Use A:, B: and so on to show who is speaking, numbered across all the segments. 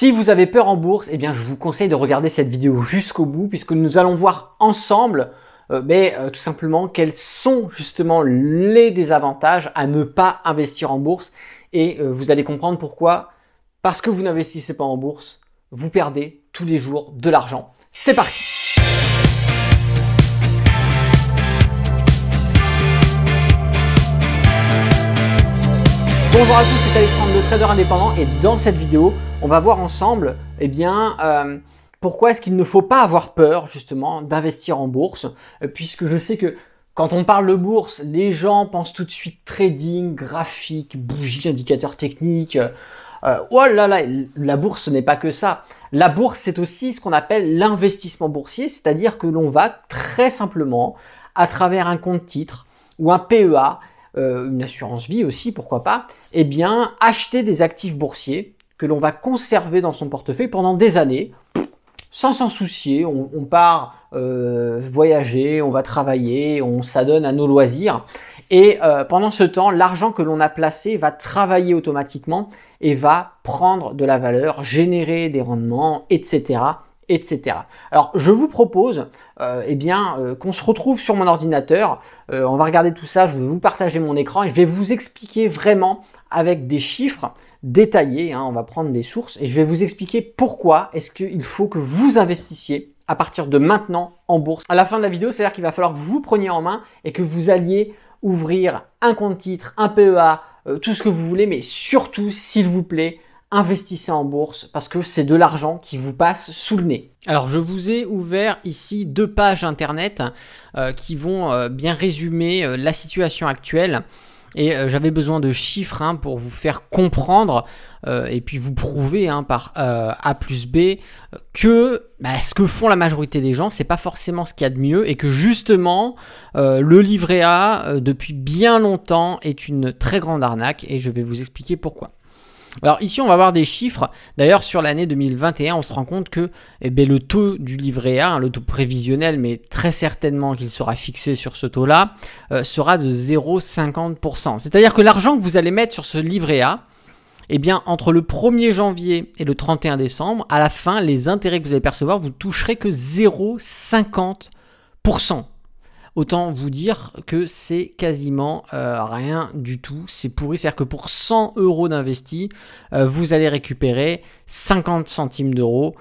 A: Si vous avez peur en bourse, eh bien, je vous conseille de regarder cette vidéo jusqu'au bout puisque nous allons voir ensemble tout simplement quels sont justement les désavantages à ne pas investir en bourse et vous allez comprendre pourquoi. Parce que vous n'investissez pas en bourse, vous perdez tous les jours de l'argent. C'est parti! Bonjour à tous, c'est Alexandre, le trader indépendant, et dans cette vidéo, on va voir ensemble pourquoi est-ce qu'il ne faut pas avoir peur justement d'investir en bourse, puisque je sais que quand on parle de bourse, les gens pensent tout de suite trading, graphique, bougie, indicateur technique. Oh là là, la bourse ce n'est pas que ça. La bourse c'est aussi ce qu'on appelle l'investissement boursier, c'est-à-dire que l'on va très simplement, à travers un compte titre ou un PEA, une assurance vie aussi, pourquoi pas, eh bien, acheter des actifs boursiers que l'on va conserver dans son portefeuille pendant des années, sans s'en soucier. On part voyager, on va travailler, on s'adonne à nos loisirs. Et pendant ce temps, l'argent que l'on a placé va travailler automatiquement et va prendre de la valeur, générer des rendements, etc. etc. Alors, je vous propose qu'on se retrouve sur mon ordinateur. On va regarder tout ça, je vais vous partager mon écran et je vais vous expliquer vraiment avec des chiffres détaillés. On va prendre des sources et je vais vous expliquer pourquoi est-ce qu'il faut que vous investissiez à partir de maintenant en bourse. À la fin de la vidéo, c'est-à-dire qu'il va falloir que vous preniez en main et que vous alliez ouvrir un compte titre, un PEA, tout ce que vous voulez, mais surtout, s'il vous plaît, investissez en bourse parce que c'est de l'argent qui vous passe sous le nez. Alors je vous ai ouvert ici 2 pages internet qui vont bien résumer la situation actuelle et j'avais besoin de chiffres pour vous faire comprendre et puis vous prouver par A plus B que ce que font la majorité des gens, c'est pas forcément ce qu'il y a de mieux et que justement le livret A depuis bien longtemps est une très grande arnaque et je vais vous expliquer pourquoi. Alors ici on va voir des chiffres. D'ailleurs sur l'année 2021 on se rend compte que le taux du livret A, le taux prévisionnel, mais très certainement qu'il sera fixé sur ce taux là, sera de 0,50%. C'est-à-dire que l'argent que vous allez mettre sur ce livret A, entre le 1er janvier et le 31 décembre, à la fin les intérêts que vous allez percevoir, vous ne toucherez que 0,50%. Autant vous dire que c'est quasiment rien du tout, c'est pourri. C'est-à-dire que pour 100 € d'investi, vous allez récupérer 50 centimes d'euros.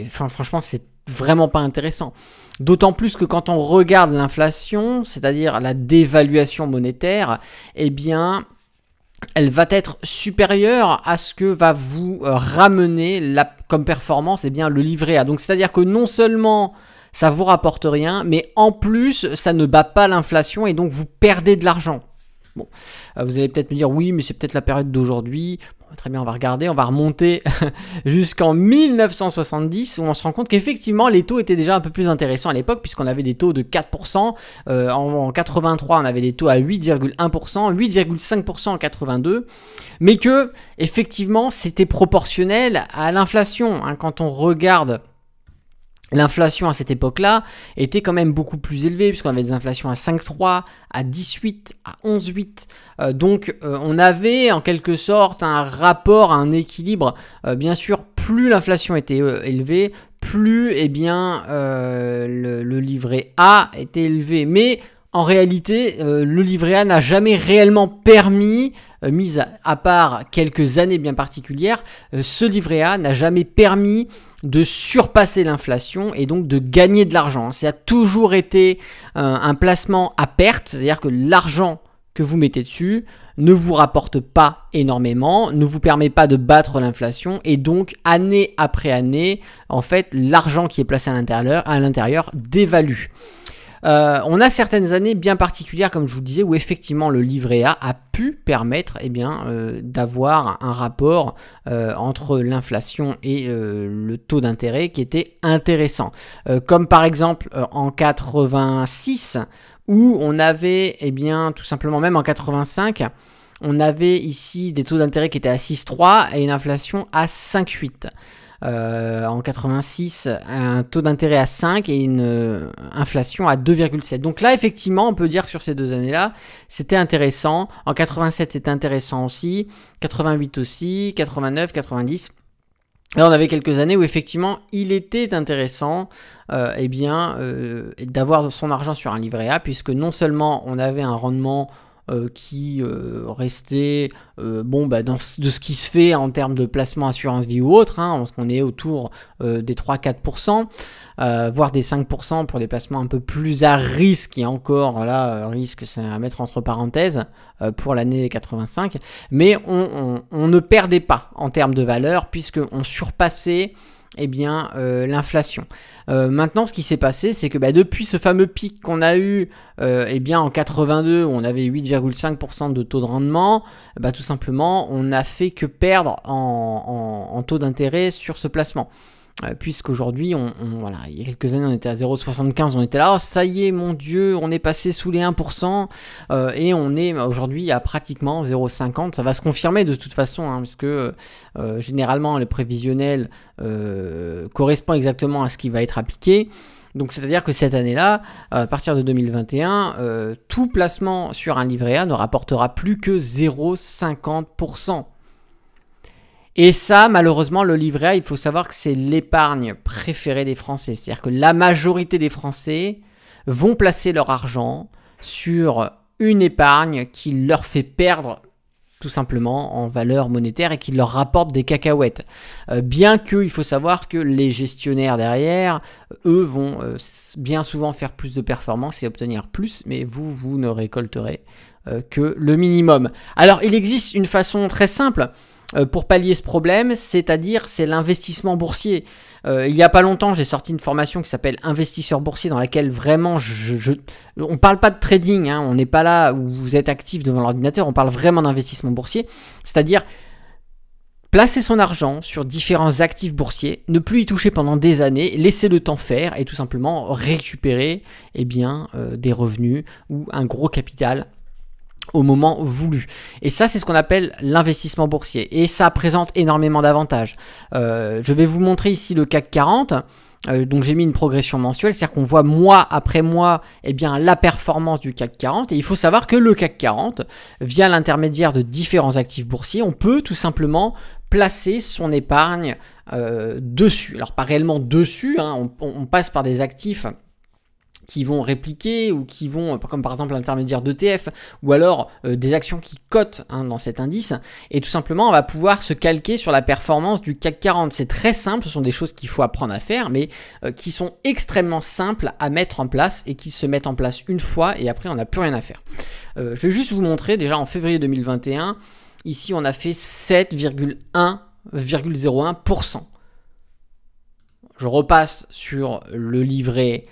A: Franchement, c'est vraiment pas intéressant. D'autant plus que quand on regarde l'inflation, c'est-à-dire la dévaluation monétaire, elle va être supérieure à ce que va vous ramener comme performance le livret A. Donc c'est-à-dire que non seulement ça vous rapporte rien, mais en plus, ça ne bat pas l'inflation et donc vous perdez de l'argent. Bon, vous allez peut-être me dire, oui, mais c'est peut-être la période d'aujourd'hui. Bon, très bien, on va regarder, on va remonter jusqu'en 1970 où on se rend compte qu'effectivement, les taux étaient déjà un peu plus intéressants à l'époque puisqu'on avait des taux de 4%. En 83, on avait des taux à 8,1%, 8,5% en 82. Mais que, effectivement, c'était proportionnel à l'inflation. Quand on regarde... L'inflation à cette époque-là était quand même beaucoup plus élevée puisqu'on avait des inflations à 5,3, à 18, à 11,8. Donc on avait en quelque sorte un rapport, un équilibre. Bien sûr, plus l'inflation était élevée, plus le livret A était élevé. Mais en réalité, le livret A n'a jamais réellement permis, mis à part quelques années bien particulières, ce livret A n'a jamais permis de surpasser l'inflation et donc de gagner de l'argent. Ça a toujours été un placement à perte, c'est-à-dire que l'argent que vous mettez dessus ne vous rapporte pas énormément, ne vous permet pas de battre l'inflation et donc année après année, en fait, l'argent qui est placé à l'intérieur dévalue. On a certaines années bien particulières, comme je vous disais, où effectivement le livret A a pu permettre d'avoir un rapport entre l'inflation et le taux d'intérêt qui était intéressant. Comme par exemple en 86, où on avait tout simplement, même en 85, on avait ici des taux d'intérêt qui étaient à 6,3 et une inflation à 5,8. en 86, un taux d'intérêt à 5 et une inflation à 2,7. Donc là, effectivement, on peut dire que sur ces 2 années-là, c'était intéressant. En 87, c'était intéressant aussi. 88 aussi. 89, 90. Là, on avait quelques années où effectivement, il était intéressant d'avoir son argent sur un livret A, puisque non seulement on avait un rendement qui restait de ce qui se fait en termes de placement assurance vie ou autre, parce qu'on est autour des 3-4%, voire des 5% pour des placements un peu plus à risque, et encore là, risque c'est à mettre entre parenthèses pour l'année 85, mais on ne perdait pas en termes de valeur puisqu'on surpassait l'inflation. Maintenant, ce qui s'est passé, c'est que depuis ce fameux pic qu'on a eu en 82, où on avait 8,5% de taux de rendement, tout simplement, on n'a fait que perdre en taux d'intérêt sur ce placement. Puisqu'aujourd'hui, voilà, il y a quelques années, on était à 0,75, on était là, oh, ça y est, mon Dieu, on est passé sous les 1%, et on est aujourd'hui à pratiquement 0,50. Ça va se confirmer de toute façon, parce que généralement, le prévisionnel correspond exactement à ce qui va être appliqué. Donc, c'est-à-dire que cette année-là, à partir de 2021, tout placement sur un livret A ne rapportera plus que 0,50%. Et ça, malheureusement, le livret A, il faut savoir que c'est l'épargne préférée des Français. C'est-à-dire que la majorité des Français vont placer leur argent sur une épargne qui leur fait perdre tout simplement en valeur monétaire et qui leur rapporte des cacahuètes. Bien que, il faut savoir que les gestionnaires derrière, eux, vont bien souvent faire plus de performances et obtenir plus, mais vous ne récolterez que le minimum. Alors, il existe une façon très simple pour pallier ce problème, c'est-à-dire c'est l'investissement boursier. Il n'y a pas longtemps, j'ai sorti une formation qui s'appelle Investisseur boursier, dans laquelle vraiment, on ne parle pas de trading, on n'est pas là où vous êtes actif devant l'ordinateur, on parle vraiment d'investissement boursier, c'est-à-dire placer son argent sur différents actifs boursiers, ne plus y toucher pendant des années, laisser le temps faire et tout simplement récupérer des revenus ou un gros capital au moment voulu. Et ça, c'est ce qu'on appelle l'investissement boursier. Et ça présente énormément d'avantages. Je vais vous montrer ici le CAC 40. Donc j'ai mis une progression mensuelle, c'est-à-dire qu'on voit mois après mois la performance du CAC 40. Et il faut savoir que le CAC 40, via l'intermédiaire de différents actifs boursiers, on peut tout simplement placer son épargne dessus. Alors pas réellement dessus, on passe par des actifs qui vont répliquer ou qui vont, comme par exemple l'intermédiaire d'ETF ou alors des actions qui cotent dans cet indice, et tout simplement on va pouvoir se calquer sur la performance du CAC 40. C'est très simple, ce sont des choses qu'il faut apprendre à faire, mais qui sont extrêmement simples à mettre en place et qui se mettent en place une fois et après on n'a plus rien à faire. Je vais juste vous montrer, déjà en février 2021, ici on a fait 7,01%. Je repasse sur le livret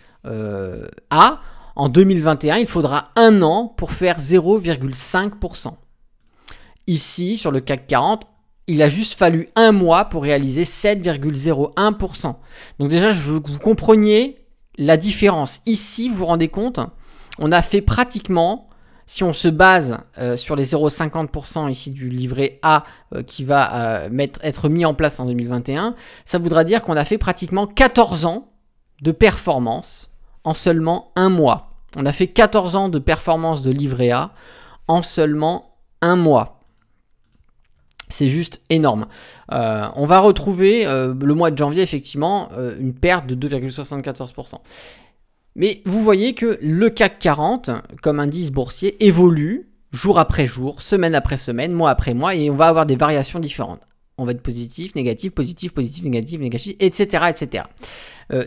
A: A. En 2021, il faudra un an pour faire 0,5%. Ici, sur le CAC 40, il a juste fallu un mois pour réaliser 7,01%. Donc déjà, je veux que vous compreniez la différence. Ici, vous vous rendez compte, on a fait pratiquement, si on se base sur les 0,50% ici du livret A qui va être mis en place en 2021, ça voudra dire qu'on a fait pratiquement 14 ans de performance en seulement un mois. On a fait 14 ans de performance de livret A en seulement un mois. C'est juste énorme. On va retrouver le mois de janvier, effectivement, une perte de 2,74%. Mais vous voyez que le CAC 40, comme indice boursier, évolue jour après jour, semaine après semaine, mois après mois, et on va avoir des variations différentes. On va être positif, négatif, positif, positif, négatif, négatif, etc. etc.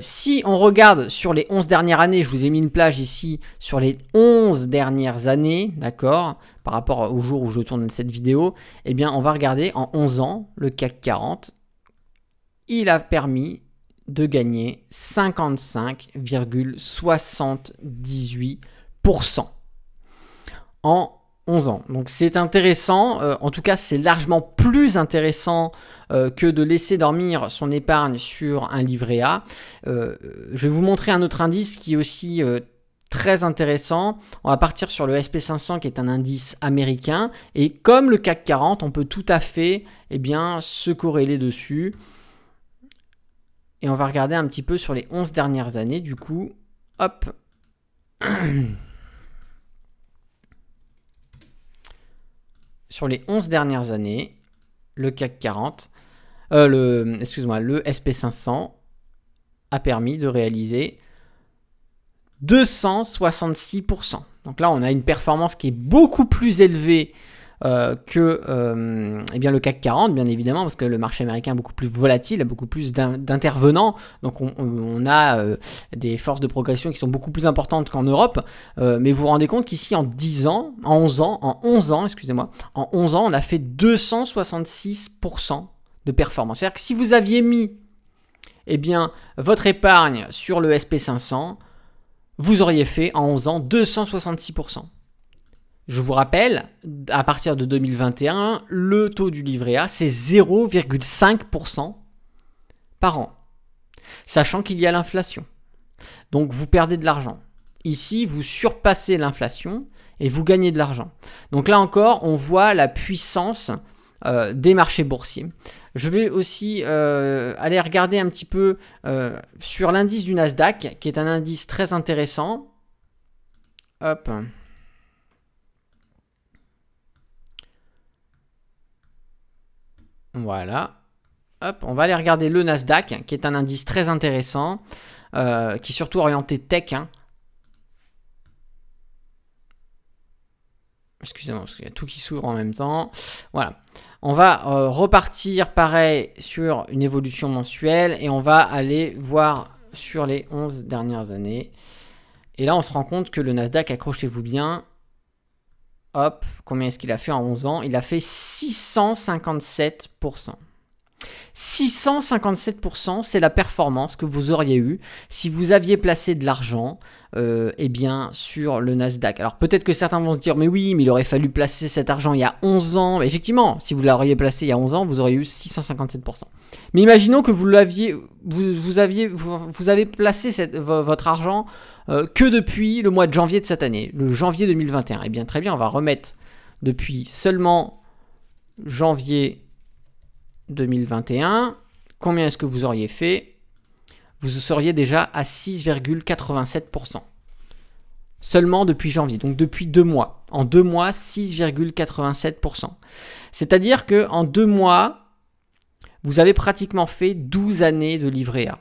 A: Si on regarde sur les 11 dernières années, je vous ai mis une plage ici sur les 11 dernières années, d'accord, par rapport au jour où je tourne cette vidéo, on va regarder en 11 ans, le CAC 40, il a permis de gagner 55,78% en 11 ans. Donc c'est intéressant, en tout cas c'est largement plus intéressant que de laisser dormir son épargne sur un livret A. Je vais vous montrer un autre indice qui est aussi très intéressant. On va partir sur le SP500 qui est un indice américain, et comme le CAC 40, on peut tout à fait se corréler dessus. Et on va regarder un petit peu sur les 11 dernières années, du coup. Hop. Sur les 11 dernières années, le CAC 40, le SP500 a permis de réaliser 266%. Donc là, on a une performance qui est beaucoup plus élevée que eh bien le CAC 40, bien évidemment, parce que le marché américain est beaucoup plus volatile, a beaucoup plus d'intervenants. Donc on a des forces de progression qui sont beaucoup plus importantes qu'en Europe. Mais vous vous rendez compte qu'ici, en 11 ans, excusez-moi, en 11 ans, on a fait 266% de performance. C'est-à-dire que si vous aviez mis eh bien, votre épargne sur le SP500, vous auriez fait en 11 ans 266%. Je vous rappelle, à partir de 2021, le taux du livret A, c'est 0,5% par an, sachant qu'il y a l'inflation. Donc, vous perdez de l'argent. Ici, vous surpassez l'inflation et vous gagnez de l'argent. Donc là encore, on voit la puissance des marchés boursiers. Je vais aussi aller regarder un petit peu sur l'indice du Nasdaq, qui est un indice très intéressant. Hop. Voilà. Hop, on va aller regarder le Nasdaq, qui est un indice très intéressant, qui est surtout orienté tech. Hein. Excusez-moi, parce qu'il y a tout qui s'ouvre en même temps. Voilà. On va repartir pareil sur une évolution mensuelle et on va aller voir sur les 11 dernières années. Et là, on se rend compte que le Nasdaq, accrochez-vous bien. Hop, combien est-ce qu'il a fait en 11 ans? Il a fait 657%. 657%, c'est la performance que vous auriez eue si vous aviez placé de l'argent eh bien, sur le Nasdaq. Alors peut-être que certains vont se dire, mais oui, mais il aurait fallu placer cet argent il y a 11 ans. Mais effectivement, si vous l'auriez placé il y a 11 ans, vous auriez eu 657%. Mais imaginons que vous avez placé votre argent que depuis le mois de janvier de cette année, le janvier 2021. Eh bien très bien, on va remettre depuis seulement janvier 2021, combien est-ce que vous auriez fait? Vous seriez déjà à 6,87%. Seulement depuis janvier, donc depuis 2 mois. En 2 mois, 6,87%. C'est-à-dire qu'en 2 mois, vous avez pratiquement fait 12 années de livret A.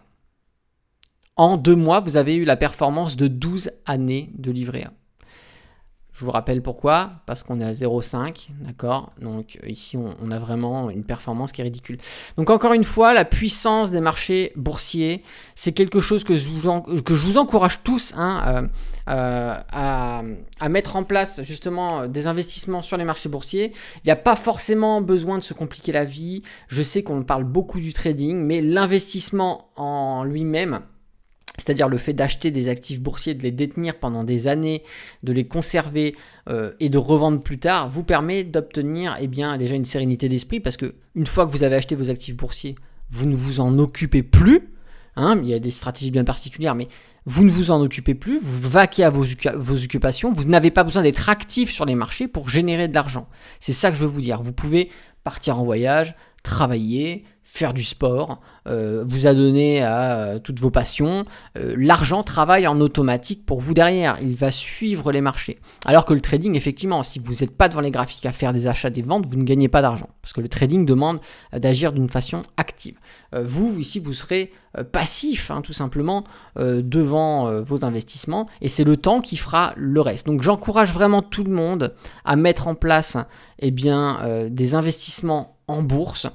A: En 2 mois, vous avez eu la performance de 12 années de livret A. Je vous rappelle pourquoi, parce qu'on est à 0,5, d'accord? Donc ici, on a vraiment une performance qui est ridicule. Donc encore une fois, la puissance des marchés boursiers, c'est quelque chose que je vous encourage tous hein, à mettre en place justement des investissements sur les marchés boursiers. Il n'y a pas forcément besoin de se compliquer la vie. Je sais qu'on parle beaucoup du trading, mais l'investissement en lui-même, c'est-à-dire le fait d'acheter des actifs boursiers, de les détenir pendant des années, de les conserver et de revendre plus tard, vous permet d'obtenir eh bien, déjà une sérénité d'esprit parce que une fois que vous avez acheté vos actifs boursiers, vous ne vous en occupez plus. Hein, il y a des stratégies bien particulières, mais vous ne vous en occupez plus, vous vaquez à vos occupations, vous n'avez pas besoin d'être actif sur les marchés pour générer de l'argent. C'est ça que je veux vous dire. Vous pouvez partir en voyage, travailler, faire du sport, vous adonner à toutes vos passions. L'argent travaille en automatique pour vous derrière. Il va suivre les marchés. Alors que le trading, effectivement, si vous n'êtes pas devant les graphiques à faire des achats, des ventes, vous ne gagnez pas d'argent. Parce que le trading demande d'agir d'une façon active. Vous, ici, vous serez passif, hein, tout simplement, devant vos investissements. Et c'est le temps qui fera le reste. Donc, j'encourage vraiment tout le monde à mettre en place eh bien, des investissements en bourse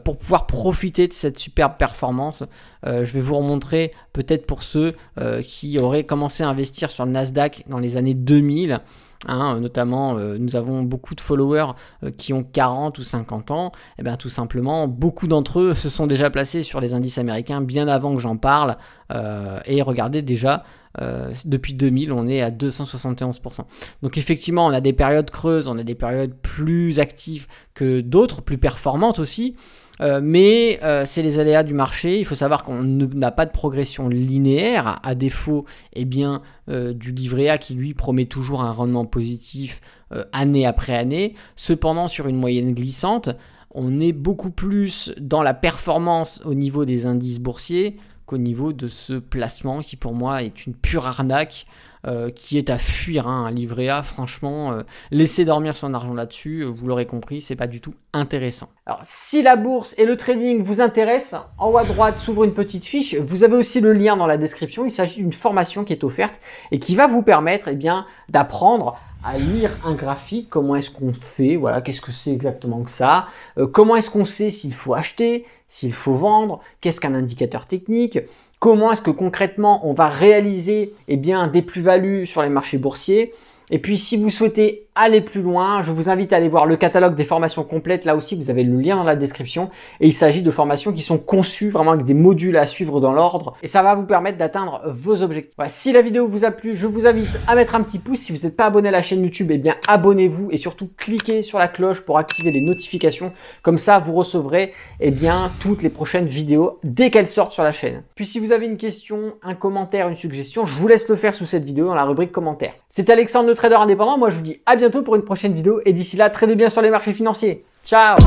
A: pour pouvoir profiter de cette superbe performance. Je vais vous remontrer peut-être pour ceux qui auraient commencé à investir sur le Nasdaq dans les années 2000. Hein, notamment, nous avons beaucoup de followers qui ont 40 ou 50 ans. Et bien, tout simplement, beaucoup d'entre eux se sont déjà placés sur les indices américains bien avant que j'en parle. Et regardez déjà, depuis 2000, on est à 271%. Donc effectivement, on a des périodes creuses, on a des périodes plus actives que d'autres, plus performantes aussi. Mais c'est les aléas du marché. Il faut savoir qu'on n'a pas de progression linéaire, à défaut eh bien, du livret A qui lui promet toujours un rendement positif année après année. Cependant, sur une moyenne glissante, on est beaucoup plus dans la performance au niveau des indices boursiers qu'au niveau de ce placement qui pour moi est une pure arnaque. Qui est à fuir, hein, un livret A, franchement, laissez dormir son argent là-dessus, vous l'aurez compris, c'est pas du tout intéressant. Alors, si la bourse et le trading vous intéressent, en haut à droite s'ouvre une petite fiche, vous avez aussi le lien dans la description, il s'agit d'une formation qui est offerte et qui va vous permettre d'apprendre à lire un graphique, comment est-ce qu'on fait, voilà, qu'est-ce que c'est exactement que ça, comment est-ce qu'on sait s'il faut acheter, s'il faut vendre, qu'est-ce qu'un indicateur technique, comment est-ce que concrètement on va réaliser des plus-values sur les marchés boursiers. Et puis si vous souhaitez aller plus loin, je vous invite à aller voir le catalogue des formations complètes. Là aussi, vous avez le lien dans la description. Et il s'agit de formations qui sont conçues vraiment avec des modules à suivre dans l'ordre. Et ça va vous permettre d'atteindre vos objectifs. Voilà, si la vidéo vous a plu, je vous invite à mettre un petit pouce. Si vous n'êtes pas abonné à la chaîne YouTube, abonnez-vous. Et surtout, cliquez sur la cloche pour activer les notifications. Comme ça, vous recevrez toutes les prochaines vidéos dès qu'elles sortent sur la chaîne. Puis si vous avez une question, un commentaire, une suggestion, je vous laisse le faire sous cette vidéo dans la rubrique commentaires. C'était Alexandre, le trader indépendant. Moi, je vous dis à bientôt pour une prochaine vidéo et d'ici là, tradez bien sur les marchés financiers. Ciao!